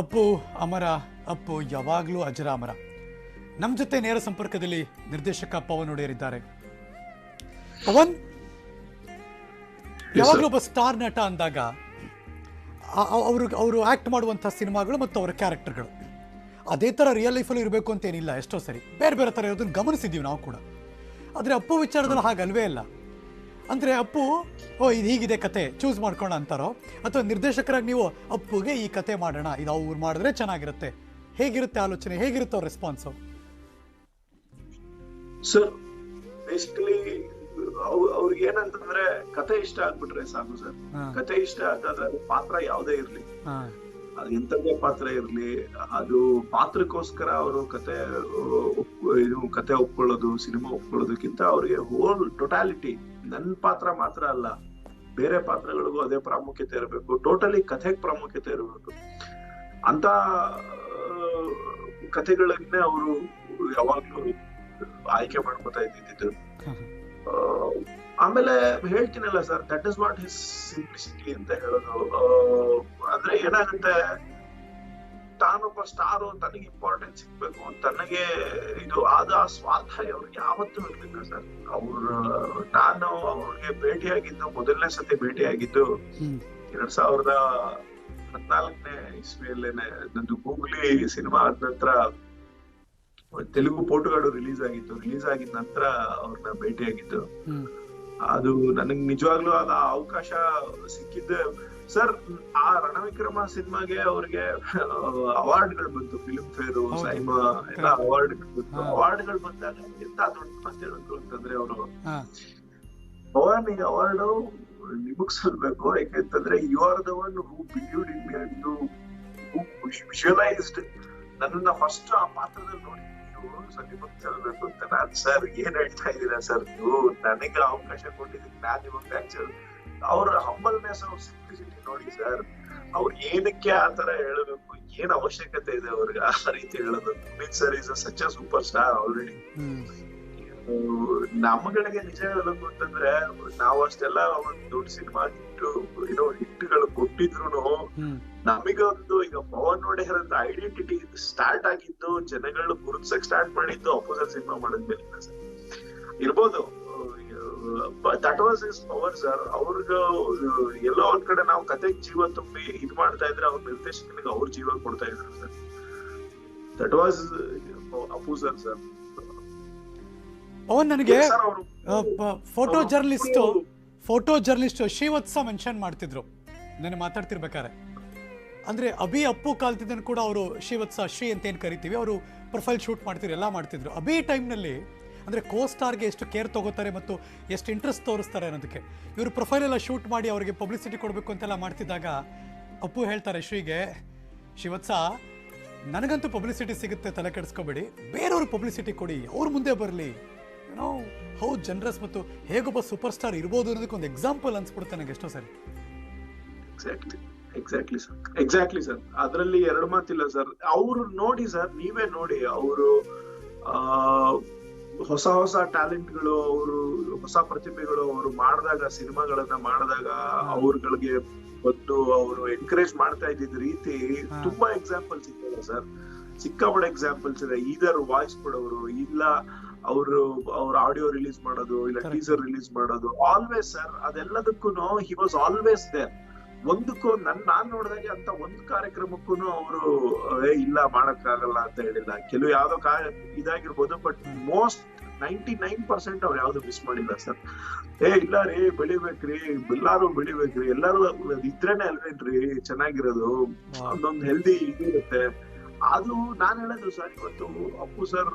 ಅಪ್ಪು ಅಮರ, ಅಪ್ಪು ಯಾವಾಗಲೂ ಅಜರಾಮರ. ನಮ್ಮ ಜೊತೆ ನೇರ ಸಂಪರ್ಕದಲ್ಲಿ ನಿರ್ದೇಶಕ ಪವನ್ ಒಡೆಯರಿದ್ದಾರೆ. ಪವನ್, ಯಾವಾಗಲೂ ಒಬ್ಬ ಸ್ಟಾರ್ ನಟ ಅಂದಾಗ ಅವರು ಆಕ್ಟ್ ಮಾಡುವಂಥ ಸಿನಿಮಾಗಳು ಮತ್ತು ಅವರ ಕ್ಯಾರೆಕ್ಟರ್ಗಳು ಅದೇ ಥರ ರಿಯಲ್ ಲೈಫಲ್ಲೂ ಇರಬೇಕು ಅಂತ ಏನಿಲ್ಲ. ಎಷ್ಟೋ ಸರಿ ಬೇರೆ ಬೇರೆ ಥರ ಇರೋದನ್ನು ಗಮನಿಸಿದ್ದೀವಿ ನಾವು ಕೂಡ. ಆದರೆ ಅಪ್ಪು ವಿಚಾರದಲ್ಲಿ ಹಾಗಲ್ವೇ ಇಲ್ಲ. ಅಂದರೆ ಅಪ್ಪು ಇದು ಹೀಗಿದೆ ಕತೆ ಚೂಸ್ ಮಾಡ್ಕೊಳ್ಳೋಣ ಅಂತಾರೋ, ಅಥವಾ ನಿರ್ದೇಶಕರಾಗಿ ನೀವು ಅಪ್ಪುಗೆ ಈ ಕತೆ ಮಾಡೋಣ, ಇದು ಅವ್ರು ಮಾಡಿದ್ರೆ ಚೆನ್ನಾಗಿರುತ್ತೆ, ಹೇಗಿರುತ್ತೆ ಆಲೋಚನೆ, ಹೇಗಿರುತ್ತೆ ಅವ್ರ ರೆಸ್ಪಾನ್ಸು? ಸರ್ ಬೇಸಿಕಲಿ ಅವ್ರಿಗೆ ಏನಂತಂದ್ರೆ ಕತೆ ಇಷ್ಟ ಆಗ್ಬಿಟ್ರೆ ಸಾಕು ಸರ್. ಕತೆ ಇಷ್ಟ ಆಗಾದ್ರೆ ಪಾತ್ರ ಯಾವ್ದೇ ಇರ್ಲಿ, ಅದು ಎಂತದೇ ಪಾತ್ರ ಇರ್ಲಿ, ಅದು ಪಾತ್ರಕ್ಕೋಸ್ಕರ ಅವರು ಕತೆ ಒಪ್ಕೊಳ್ಳೋದು, ಸಿನಿಮಾ ಒಪ್ಕೊಳ್ಳೋದಕ್ಕಿಂತ ಅವ್ರಿಗೆ ಹೋಲ್ ಟೋಟಾಲಿಟಿ, ನನ್ ಪಾತ್ರ ಮಾತ್ರ ಅಲ್ಲ ಬೇರೆ ಪಾತ್ರಗಳಿಗೂ ಅದೇ ಪ್ರಾಮುಖ್ಯತೆ ಇರಬೇಕು, ಟೋಟಲಿ ಕಥೆಗೆ ಪ್ರಾಮುಖ್ಯತೆ ಇರಬೇಕು ಅಂತ ಕಥೆಗಳನ್ನೇ ಅವರು ಯಾವಾಗ್ಲೂ ಆಯ್ಕೆ ಮಾಡ್ಕೊತಾ ಇದ್ದಿದ್ದು. ಆಮೇಲೆ ಹೇಳ್ತೀನಲ್ಲ sir, that is what his simplicity ಅಂತ ಹೇಳೋದು. ಅಂದ್ರೆ ಏನಾಗುತ್ತೆ, ತಾನೊಬ್ಬ ಸ್ಟಾರು, ತನಗೆ ಇಂಪಾರ್ಟೆನ್ಸ್ ಸಿಗ್ಬೇಕು, ತನಗೆ ಇದು ಆದ ಸ್ವಾರ್ಥ ಅವ್ರಿಗೆ ಯಾವತ್ತೂ ಇರ್ಲಿಲ್ಲ ಸರ್. ನಾನು ಅವ್ರಿಗೆ ಭೇಟಿಯಾಗಿದ್ದು, ಮೊದಲನೇ ಸತಿ ಭೇಟಿಯಾಗಿದ್ದು 2014ನೇ ಇಸ್ವಿಯಲ್ಲೇನೆ. ನಂದು ಗೂಗ್ಲಿ ಸಿನಿಮಾ ಆದ ನಂತರ ತೆಲುಗು ಪೋಟುಗಾಡು ರಿಲೀಸ್ ಆಗಿದ ನಂತರ ಅವ್ರನ್ನ ಭೇಟಿಯಾಗಿದ್ದು. ಅದು ನನಗ್ ನಿಜವಾಗ್ಲೂ ಅದ ಅವಕಾಶ ಸಿಕ್ಕಿದ್ದೆ ಸರ್. ಆ ರಣವಿಕ್ರಮ ಸಿನಿಮಾಗೆ ಅವ್ರಿಗೆ ಅವಾರ್ಡ್ಗಳು ಬಂತು, ಫಿಲ್ಮ್ ಫೇರ್, ಸೈಮಾ ಎಲ್ಲ ಅವಾರ್ಡ್ಗಳು ಬಂತು. ಅವಾರ್ಡ್ಗಳು ಬಂದಾಗ ಎಂತ ದೊಡ್ಡ ಮಾತು ಹೇಳಿದ್ರು ಅಂತಂದ್ರೆ ಅವರು, ಪವನ್ ಈ ಅವಾರ್ಡ್ ನಿಮಗ್ ಸಲ್ಬೇಕು, ಯಾಕೆಂತಂದ್ರೆ you are the one who believed in me and who visualised ನನ್ನನ್ನ ಫಸ್ಟ್ ಆ ಪಾತ್ರದಲ್ಲಿ ನೋಡಿ ನಿಮಗ್ ಸಲ್ಬೇಕು ಅಂತ. ನಾನ್ ಸರ್ ಏನ್ ಹೇಳ್ತಾ ಇದ್ದೀರಾ ಸರ್, ನೀವು ನನಗೆ ಅವಕಾಶ ಕೊಟ್ಟಿದ್ದಕ್ಕೆ ನಾನ್ ನಿಮಗ್ ಥ್ಯಾಂಕ್ಸ್. ಅವ್ರ ಹಂಬಲ್ನೆಸ್, ಅವ್ರ ಸಿಂಪ್ಲಿಸಿಟಿ ನೋಡಿ ಸರ್. ಅವ್ರು ಏನಕ್ಕೆ ಆತರ ಹೇಳಬೇಕು, ಏನ್ ಅವಶ್ಯಕತೆ ಇದೆ ಅವ್ರಿಗೆ ಆ ರೀತಿ ಹೇಳೋದು. Puneeth sir is such a superstar already. ನಮ್ಮಗಳಿಗೆ ನಿಜ ಹೇಳಬೇಕು ಅಂತಂದ್ರೆ, ನಾವು ಅಷ್ಟೆಲ್ಲ ಒಂದು ದೊಡ್ಡ ಸಿನಿಮಾ ಹಿಟ್ಗಳು ಕೊಟ್ಟಿದ್ರು ನಮಗೊಂದು ಈಗ ಪವನ್ ಒಡೆಯರ್ ಅಂತ ಐಡೆಂಟಿಟಿ ಸ್ಟಾರ್ಟ್ ಆಗಿದ್ದು, ಜನಗಳು ಗುರುತಿಸಕ್ ಸ್ಟಾರ್ಟ್ ಮಾಡಿದ್ದು ಅಪೋಸಿಟ್ ಸಿನಿಮಾ ಮಾಡಿದ್ಮೇಲೆ ಸರ್. ಇರ್ಬೋದು, that was is power sir. ಅವ್ರಿಗ ಎಲ್ಲೋ ಒಂದ್ ಕಡೆ ನಾವು ಕತೆಗೆ ಜೀವ ತುಂಬಿ ಇದ್ ಮಾಡ್ತಾ ಇದ್ರೆ, ಅವ್ರ ನಿರ್ದೇಶಕನಿಗೆ ಅವ್ರ ಜೀವ ಕೊಡ್ತಾ ಇದ್ರು sir. That was Appu sir. Pavan, ನನಗೆ ಫೋಟೋ ಜರ್ನಲಿಸ್ಟ್ ಶ್ರೀವತ್ಸ ಮೆನ್ಷನ್ ಮಾಡ್ತಿದ್ರು ನಾನು ಮಾತಾಡ್ತಿರ್ಬೇಕಾರೆ. ಅಂದ್ರೆ ಅಭಿ ಅಪ್ಪು ಕಾಲ್ತಿದ್ದನ್ನು ಕೂಡ ಅವರು ಶ್ರೀವತ್ಸ, ಶ್ರೀ ಅಂತ ಏನು ಕರಿತೀವಿ, ಅವರು ಪ್ರೊಫೈಲ್ ಶೂಟ್ ಮಾಡ್ತಿದ್ರು, ಎಲ್ಲ ಮಾಡ್ತಿದ್ರು. ಅಭಿ ಟೈಮ್ನಲ್ಲಿ ಅಂದರೆ ಕೋಸ್ಟಾರ್ಗೆ ಎಷ್ಟು ಕೇರ್ ತಗೋತಾರೆ ಮತ್ತು ಎಷ್ಟು ಇಂಟ್ರೆಸ್ಟ್ ತೋರಿಸ್ತಾರೆ ಅನ್ನೋದಕ್ಕೆ, ಇವರು ಪ್ರೊಫೈಲ್ ಎಲ್ಲ ಶೂಟ್ ಮಾಡಿ ಅವರಿಗೆ ಪಬ್ಲಿಸಿಟಿ ಕೊಡಬೇಕು ಅಂತೆಲ್ಲ ಮಾಡ್ತಿದ್ದಾಗ ಅಪ್ಪು ಹೇಳ್ತಾರೆ ಶ್ರೀಗೆ, ಶ್ರೀವತ್ಸ ನನಗಂತೂ ಪಬ್ಲಿಸಿಟಿ ಸಿಗುತ್ತೆ, ತಲೆ ಕೆಡಿಸ್ಕೋಬೇಡಿ, ಬೇರೆಯವ್ರಿಗೆ ಪಬ್ಲಿಸಿಟಿ ಕೊಡಿ, ಅವ್ರ ಮುಂದೆ ಬರಲಿ, ಏನೋ ಹೌ ಜನರಸ್ ಮತ್ತು ಹೇಗೊಬ್ಬ ಸೂಪರ್ ಸ್ಟಾರ್ ಇರ್ಬೋದು ಅನ್ನೋದಕ್ಕೆ ಒಂದು ಎಕ್ಸಾಂಪಲ್ ಅನ್ಸ್ಬಿಡುತ್ತೆ ನನಗೆ ಎಷ್ಟೋ ಸರಿ. Exactly sir. ಅದ್ರಲ್ಲಿ ಎರಡು ಮಾತಿಲ್ಲ ಸರ್. ಅವ್ರು ನೋಡಿ ಸರ್, ನೀವೇ ನೋಡಿ, ಅವರು ಹೊಸ ಟ್ಯಾಲೆಂಟ್ಗಳು, ಅವರು ಹೊಸ ಪ್ರತಿಭೆಗಳು ಅವರು ಮಾಡಿದಾಗ, ಸಿನಿಮಾಗಳನ್ನ ಮಾಡಿದಾಗ ಅವ್ರಗಳಿಗೆ ಬಂದು ಅವರು ಎನ್ಕರೇಜ್ ಮಾಡ್ತಾ ಇದ್ದಿದ್ ರೀತಿ ತುಂಬಾ ಎಕ್ಸಾಂಪಲ್ಸ್ ಇದ್ದಾರೆ ಸರ್. ಸಿಕ್ಕಾಪಟ್ಟೆ ಎಕ್ಸಾಂಪಲ್ಸ್ ಇದೆ. ಈದರ್ ವಾಯ್ಸ್ ಕೊಡೋರು, ಇಲ್ಲ ಅವ್ರ ಆಡಿಯೋ ರಿಲೀಸ್ ಮಾಡೋದು, ಇಲ್ಲ ಟೀಸರ್ ರಿಲೀಸ್ ಮಾಡೋದು, ಆಲ್ವೇಸ್ ಸರ್. ಅದೆಲ್ಲದಕ್ಕೂ ಹಿ ವಾಸ್ ಆಲ್ವೇಸ್ ದೇರ್. ಒಂದಕ್ಕೂ ನಾನ್ ನೋಡಿದಾಗೆ ಅಂತ ಒಂದು ಕಾರ್ಯಕ್ರಮಕ್ಕೂ ಅವರು ಇಲ್ಲ ಮಾಡಕ್ಕಾಗಲ್ಲ ಅಂತ ಹೇಳಿಲ್ಲ. ಕೆಲವು ಯಾವ್ದೋ ಇದಾಗಿರ್ಬೋದು, ಬಟ್ ಮೋಸ್ಟ್ 99% ಅವ್ರು ಯಾವ್ದು ಮಿಸ್ ಮಾಡಿಲ್ಲ ಸರ್. ಇಲ್ಲ ರೀ, ಬೆಳಿಬೇಕ್ರಿ, ಎಲ್ಲಾರು ಬೆಳಿಬೇಕ್ರಿ, ಎಲ್ಲಾರು ಇದ್ರೇನೆ ಅಲ್ವೇನ್ರಿ ಚೆನ್ನಾಗಿರೋದು, ಒಂದೊಂದು ಹೆಲ್ದಿ ಇದಿರುತ್ತೆ. ಅದು ನಾನ್ ಹೇಳೋದು ಸರ್. ಇವತ್ತು ಅಪ್ಪು ಸರ್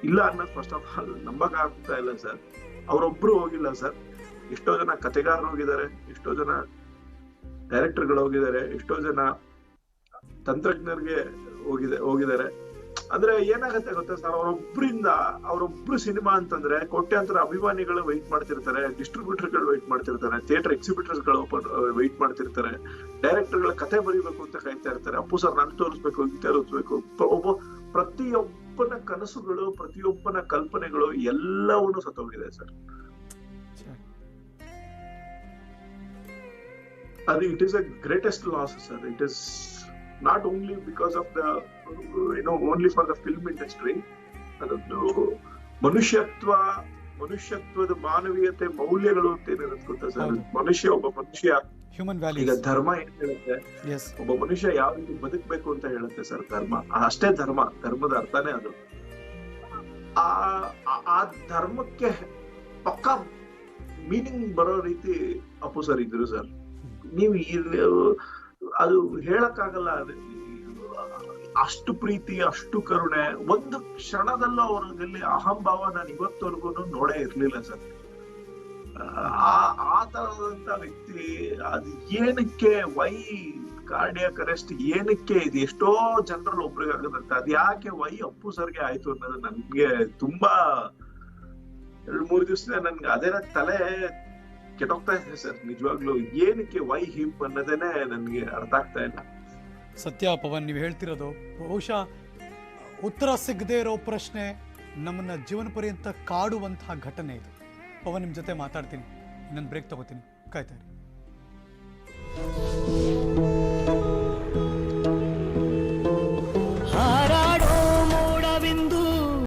ಇಲ್ಲ ಅನ್ನೋದು ಫಸ್ಟ್ ಆಫ್ ಆಲ್ ನಂಬಕ್ ಆಗ್ತಾ ಇಲ್ಲ ಸರ್. ಅವ್ರೊಬ್ರು ಹೋಗಿಲ್ಲ ಸರ್. ಎಷ್ಟೋ ಜನ ಕಥೆಗಾರರು ಹೋಗಿದ್ದಾರೆ, ಎಷ್ಟೋ ಜನ ಡೈರೆಕ್ಟರ್ಗಳು ಹೋಗಿದ್ದಾರೆ, ಎಷ್ಟೋ ಜನ ತಂತ್ರಜ್ಞರಿಗೆ ಹೋಗಿದ್ದಾರೆ. ಅಂದ್ರೆ ಏನಾಗತ್ತೆ ಗೊತ್ತಾ ಸರ್, ಅವರೊಬ್ರು ಸಿನಿಮಾ ಅಂತಂದ್ರೆ ಕೋಟ್ಯಾಂತರ ಅಭಿಮಾನಿಗಳು ವೆಯ್ಟ್ ಮಾಡ್ತಿರ್ತಾರೆ, ಡಿಸ್ಟ್ರಿಬ್ಯೂಟರ್ಗಳು ವೆಯ್ಟ್ ಮಾಡ್ತಿರ್ತಾರೆ, ಥಿಯೇಟರ್ ಎಕ್ಸಿಬಿಟರ್ಸ್ ಗಳು ವೆಯ್ಟ್ ಮಾಡ್ತಿರ್ತಾರೆ, ಡೈರೆಕ್ಟರ್ಗಳ ಕಥೆ ಬರೀಬೇಕು ಅಂತ ಕಾಯ್ತಾ ಇರ್ತಾರೆ. ಅಪ್ಪು ಸರ್ ನನ್ ತೋರಿಸ್ಬೇಕು, ಇಂತ ತೋರಿಸ್ಬೇಕು. ಪ್ರತಿಯೊಬ್ಬನ ಕನಸುಗಳು, ಪ್ರತಿಯೊಬ್ಬನ ಕಲ್ಪನೆಗಳು ಎಲ್ಲವನ್ನೂ ಸತ್ತೋಗಿದೆ ಸರ್. ಅದು it is a greatest loss sir. It is not only because of the only for the film industry. ಅದೊಂದು ಮನುಷ್ಯತ್ವದ ಮಾನವೀಯತೆ ಮೌಲ್ಯಗಳು ಅಂತ ಏನಿರುತ್ತೆ ಗೊತ್ತಾ ಸರ್. ಒಬ್ಬ ಮನುಷ್ಯ ಹ್ಯೂಮನ್ ಈಗ ವ್ಯಾಲ್ಯೂಸ್. ಧರ್ಮ ಏನ್ ಹೇಳುತ್ತೆ, ಎಸ್. ಒಬ್ಬ ಮನುಷ್ಯ ಯಾವ ರೀತಿ ಬದುಕ್ಬೇಕು ಅಂತ ಹೇಳುತ್ತೆ ಸರ್ ಧರ್ಮ. ಅಷ್ಟೇ ಧರ್ಮದ ಅರ್ಥನೇ ಅದು. ಆ ಧರ್ಮಕ್ಕೆ ಪಕ್ಕಾ ಮೀನಿಂಗ್ ಬರೋ ರೀತಿ ಅಪ್ಪು ಸರ್ ಇದ್ರು ಸರ್. ನೀವು ಅದು ಹೇಳಕ್ಕಾಗಲ್ಲ. ಅಷ್ಟು ಪ್ರೀತಿ, ಅಷ್ಟು ಕರುಣೆ, ಒಂದು ಕ್ಷಣದಲ್ಲೂ ಅವ್ರಲ್ಲಿ ಅಹಂಭಾವ ನಾನು ಇವತ್ತವರೆಗೂ ನೋಡೇ ಇರ್ಲಿಲ್ಲ ಸರ್. ಆ ತರದಂತ ವ್ಯಕ್ತಿ ಅದು ಏನಕ್ಕೆ ವೈ ಕಾರ್ಡಿಯಾಕ್ ಅರೆಸ್ಟ್ ಏನಕ್ಕೆ ಇದು ಎಷ್ಟೋ ಜನರಲ್ಲಿ ಒಬ್ರಿಗೆ ಆಗದಂತೆ, ಅದ್ ಯಾಕೆ ವೈ ಅಪ್ಪು ಸರ್ಗೆ ಆಯ್ತು ಅನ್ನೋದು ನನ್ಗೆ ತುಂಬಾ 2-3 ದಿವಸದಿಂದ ನನ್ಗೆ ಅದೇನ ತಲೆ ಕೆಟ್ಟೋಗ್ತಾ ಇದೆ ಸರ್. ನಿಜವಾಗ್ಲೂ ಏನಕ್ಕೆ ವೈ ಹಿಮ್ ಅನ್ನೋದೇನೆ ನನ್ಗೆ ಅರ್ಥ ಆಗ್ತಾ ಇಲ್ಲ. ಸತ್ಯ ಪವನ್, ನೀವು ಹೇಳ್ತಿರೋದು ಬಹುಶಃ ಉತ್ತರ ಸಿಗದೆ ಇರೋ ಪ್ರಶ್ನೆ ನಮ್ಮನ್ನ ಜೀವನ ಪರ್ಯಂತ ಕಾಡುವಂತಹ ಘಟನೆ ಇದು. ಪವನ್, ನಿಮ್ಮ ಜೊತೆ ಮಾತಾಡ್ತೀನಿ, ಇನ್ನೊಂದು ಬ್ರೇಕ್ ತಗೋತೀನಿ, ಕಾಯ್ತಾ ಇರಿ.